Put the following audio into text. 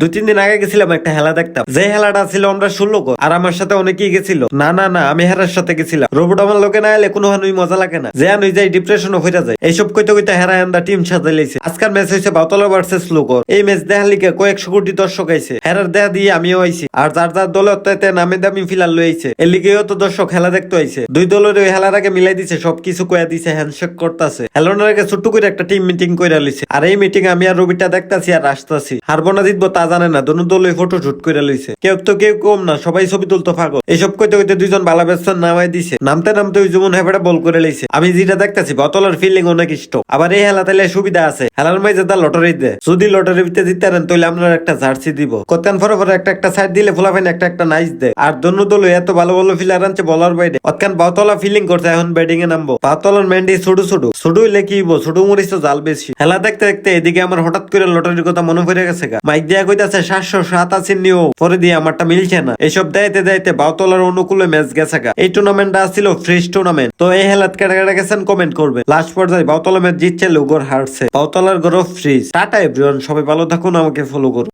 2-3 দিন আগে গেছিলাম একটা খেলা দেখতাম, যে খেলাটা ছিল আমরা 16 জন আর আমার সাথে অনেকেই গেছিল। না আমি হেরার সাথে গেছিলাম। রোবট আমার লোকে না এলে কোনো হানুই মজা লাগে না, যে আনুই যাই ডিপ্রেশনও হয়ে যায়। এইসব কইতে কইতে হেরা এন্দা টিম সাজাই লাইছে। আজকাল ম্যাচ হয়েছে বাউতলা ভার্সেস লোকর। এই ম্যাচ দেখা লিখে কয়েকশো কোটি দর্শক আইছে, হেরার দেয়া দিয়ে আমিও আইছি। আর যার যার দলে অত্যাতে নামে দামি ফিলার লই আইছে, এর লিগেও তো দর্শক খেলা দেখতে আইছে। দুই দলের ওই খেলার আগে মিলাই দিছে, সবকিছু কয়া দিছে, হ্যান্ডশেক করতেছে। হেলানোর আগে ছোট্ট করে একটা টিম মিটিং কইরা লইছে। আর এই মিটিং আমি আর রবিটা দেখতাছি আর আসতাছি। হারবো না জিতবো তা জানে না, দোনো দল ওই ফটো শুট করে লইছে। কেউ তো কেউ কম না, সবাই ছবি তুলতো পাগল। এইসব কইতে কইতে দুইজন বালা ব্যস্তার নামাই দিছে। নামতে নামতে ওই যেমন হেফাটা বল করে লইছে। আমি যেটা দেখতাছি বোতলের ফিল্ডিং অনেক ইষ্ট। আবার এই হেলা তাইলে সুবিধা আছে, হেলার মাঝে দা লটারি দেয়। যদি লটারি বিতে জিতে নেন তাহলে আমরা একটা জার্সি দিব। কতেন ফরে ফরে একটা একটা সাইড দিলে ফুলাফাইন একটা একটা নাইস দেয়। আর দোনো দল এত ভালো ভালো ফিলার আনছে বলার বাইরে। অতকান বাউতলা ফিলিং করছে, এখন ব্যাটিং এ নামবো। বাউতলার ম্যান্ডি ছোট হইলে কি হইব, ছোট মরিচ তো জাল বেশি। খেলা দেখতে দেখতে এদিকে আমার হঠাৎ করে লটারির কথা মনে পড়ে গেছে গা। মাইক দেয়া কইতাছে 787 নিও, পরে দিয়ে আমারটা মিলছে না। এসব দেয়তে দেয়তে বাউতলার অনুকূলে ম্যাচ গেছে গা। এই টুর্নামেন্টটা ছিল ফ্রেশ টুর্নামেন্ট। তো এই হেলাত কেটে কেটে গেছেন কমেন্ট করবে। লাস্ট পর্যায়ে বাউতলা ম্যাচ জিতছে, লোগর হারছে। বাউতলার গরো ফ্রিজ। টাটা এভরিওয়ান, সবাই ভালো থাকুন, আমাকে ফলো করুন।